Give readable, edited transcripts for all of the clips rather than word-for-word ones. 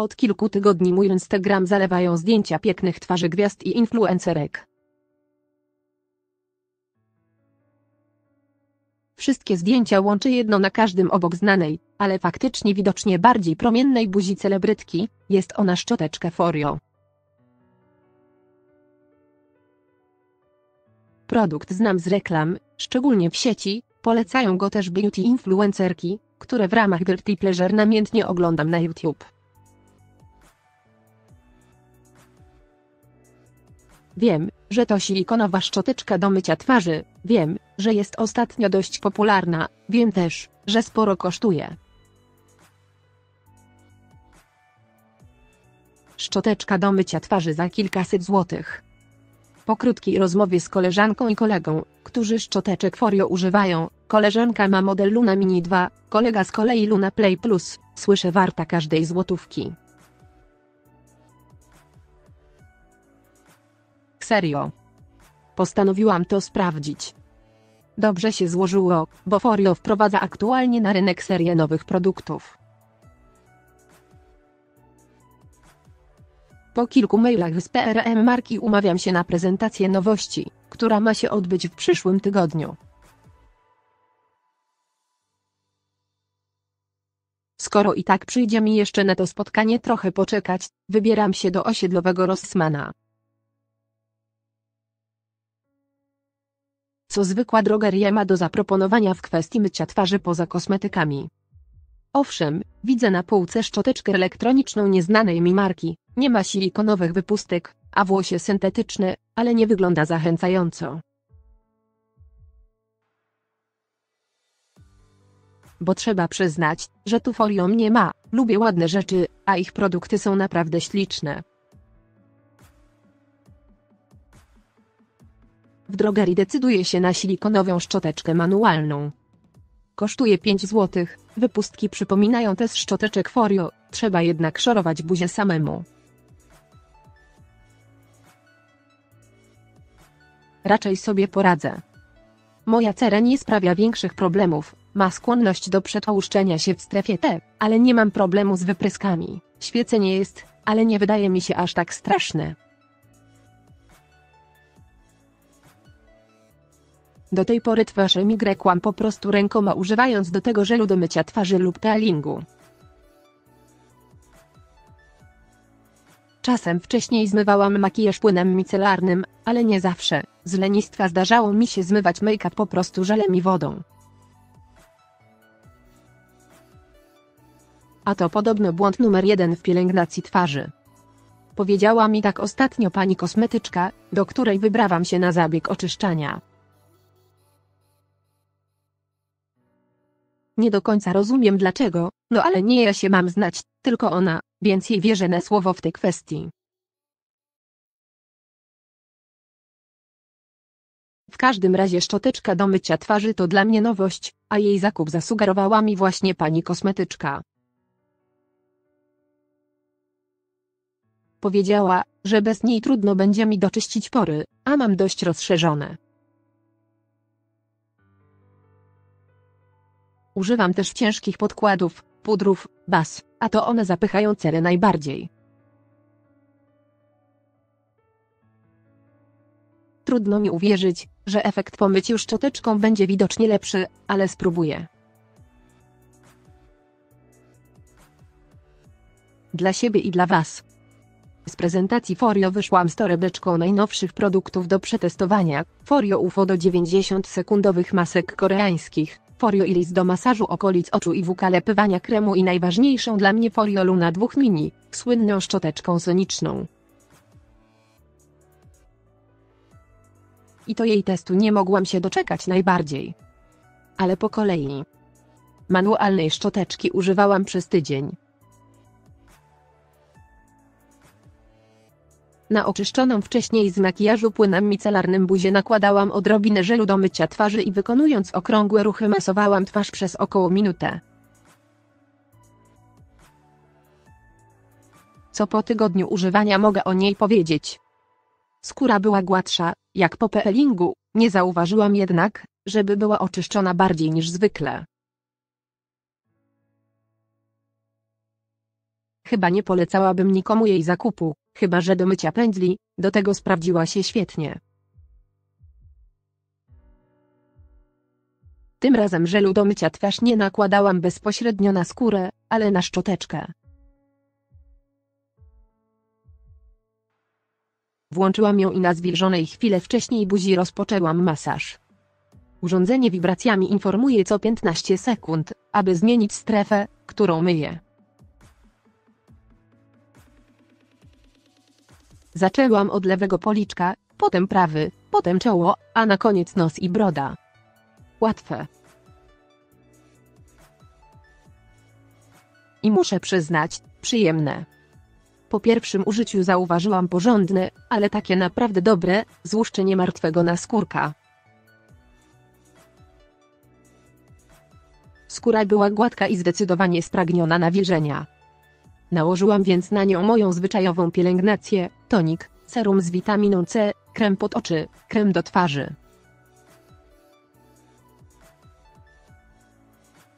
Od kilku tygodni mój Instagram zalewają zdjęcia pięknych twarzy gwiazd i influencerek. Wszystkie zdjęcia łączy jedno na każdym obok znanej, ale faktycznie widocznie bardziej promiennej buzi celebrytki, jest ona szczoteczka Foreo. Produkt znam z reklam, szczególnie w sieci, polecają go też beauty influencerki, które w ramach guilty pleasure namiętnie oglądam na YouTube. Wiem, że to silikonowa szczoteczka do mycia twarzy, wiem, że jest ostatnio dość popularna, wiem też, że sporo kosztuje. Szczoteczka do mycia twarzy za kilkaset złotych. Po krótkiej rozmowie z koleżanką i kolegą, którzy szczoteczek Foreo używają, koleżanka ma model Luna Mini 2, kolega z kolei Luna Play Plus, słyszę warta każdej złotówki. Serio. Postanowiłam to sprawdzić. Dobrze się złożyło, bo Foreo wprowadza aktualnie na rynek serię nowych produktów. Po kilku mailach z PRM marki umawiam się na prezentację nowości, która ma się odbyć w przyszłym tygodniu. Skoro i tak przyjdzie mi jeszcze na to spotkanie trochę poczekać, wybieram się do osiedlowego Rossmana. Co zwykła drogeria ma do zaproponowania w kwestii mycia twarzy poza kosmetykami? Owszem, widzę na półce szczoteczkę elektroniczną nieznanej mi marki, nie ma silikonowych wypustek, a włosie syntetyczne, ale nie wygląda zachęcająco. Bo trzeba przyznać, że tu Foreo mnie ma, lubię ładne rzeczy, a ich produkty są naprawdę śliczne. W drogerii decyduję się na silikonową szczoteczkę manualną. Kosztuje 5 zł, wypustki przypominają te z szczoteczek Foreo, trzeba jednak szorować buzię samemu. Raczej sobie poradzę. Moja cera nie sprawia większych problemów, ma skłonność do przetłuszczenia się w strefie T, ale nie mam problemu z wypryskami, świecenie jest, ale nie wydaje mi się aż tak straszne. Do tej pory twarze mi grekłam po prostu rękoma używając do tego żelu do mycia twarzy lub peelingu. Czasem wcześniej zmywałam makijaż płynem micelarnym, ale nie zawsze, z lenistwa zdarzało mi się zmywać make-up po prostu żelem i wodą. A to podobno błąd numer 1 w pielęgnacji twarzy. Powiedziała mi tak ostatnio pani kosmetyczka, do której wybrałam się na zabieg oczyszczania. Nie do końca rozumiem dlaczego, no ale nie ja się mam znać, tylko ona, więc jej wierzę na słowo w tej kwestii. W każdym razie szczoteczka do mycia twarzy to dla mnie nowość, a jej zakup zasugerowała mi właśnie pani kosmetyczka. Powiedziała, że bez niej trudno będzie mi doczyścić pory, a mam dość rozszerzone. Używam też ciężkich podkładów, pudrów, baz, a to one zapychają cerę najbardziej. Trudno mi uwierzyć, że efekt po myciu szczoteczką będzie widocznie lepszy, ale spróbuję. Dla siebie i dla Was. Z prezentacji Foreo wyszłam z torebeczką najnowszych produktów do przetestowania, Foreo UFO do 90-sekundowych masek koreańskich, Foreo Iris do masażu okolic oczu i wykalepywania kremu i najważniejszą dla mnie Foreo Luna 2 Mini, słynną szczoteczką soniczną. I to jej testu nie mogłam się doczekać najbardziej. Ale po kolei. Manualnej szczoteczki używałam przez tydzień. Na oczyszczoną wcześniej z makijażu płynem micelarnym buzię nakładałam odrobinę żelu do mycia twarzy i wykonując okrągłe ruchy masowałam twarz przez około minutę. Co po tygodniu używania mogę o niej powiedzieć? Skóra była gładsza, jak po peelingu, nie zauważyłam jednak, żeby była oczyszczona bardziej niż zwykle. Chyba nie polecałabym nikomu jej zakupu, chyba że do mycia pędzli, do tego sprawdziła się świetnie. Tym razem żelu do mycia twarz nie nakładałam bezpośrednio na skórę, ale na szczoteczkę. Włączyłam ją i na zwilżonej chwilę wcześniej buzi rozpoczęłam masaż. Urządzenie wibracjami informuje co 15 sekund, aby zmienić strefę, którą myję. Zaczęłam od lewego policzka, potem prawy, potem czoło, a na koniec nos i broda. Łatwe. I muszę przyznać, przyjemne. Po pierwszym użyciu zauważyłam porządne, ale takie naprawdę dobre, złuszczenie martwego naskórka. Skóra była gładka i zdecydowanie spragniona nawilżenia. Nałożyłam więc na nią moją zwyczajową pielęgnację, tonik, serum z witaminą C, krem pod oczy, krem do twarzy.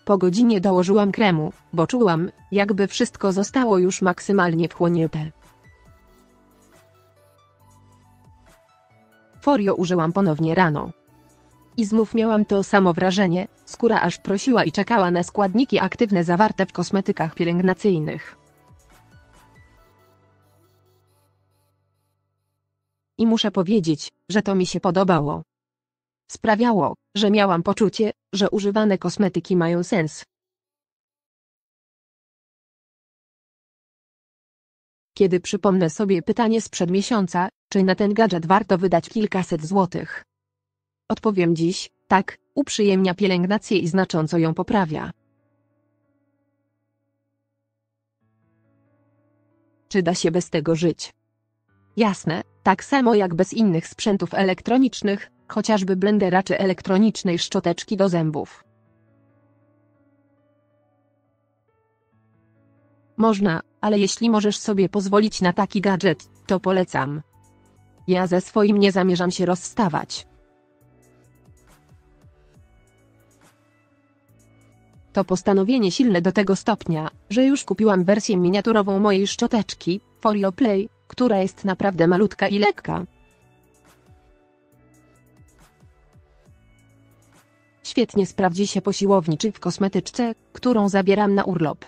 Po godzinie dołożyłam kremu, bo czułam, jakby wszystko zostało już maksymalnie wchłonięte. Forio użyłam ponownie rano. I znów miałam to samo wrażenie, skóra aż prosiła i czekała na składniki aktywne zawarte w kosmetykach pielęgnacyjnych. I muszę powiedzieć, że to mi się podobało. Sprawiało, że miałam poczucie, że używane kosmetyki mają sens. Kiedy przypomnę sobie pytanie sprzed miesiąca, czy na ten gadżet warto wydać kilkaset złotych, odpowiem dziś, tak, uprzyjemnia pielęgnację i znacząco ją poprawia. Czy da się bez tego żyć? Jasne, tak samo jak bez innych sprzętów elektronicznych, chociażby blendera czy elektronicznej szczoteczki do zębów. Można, ale jeśli możesz sobie pozwolić na taki gadżet, to polecam. Ja ze swoim nie zamierzam się rozstawać. To postanowienie silne do tego stopnia, że już kupiłam wersję miniaturową mojej szczoteczki, Forio Play, która jest naprawdę malutka i lekka. Świetnie sprawdzi się po siłowni czy w kosmetyczce, którą zabieram na urlop.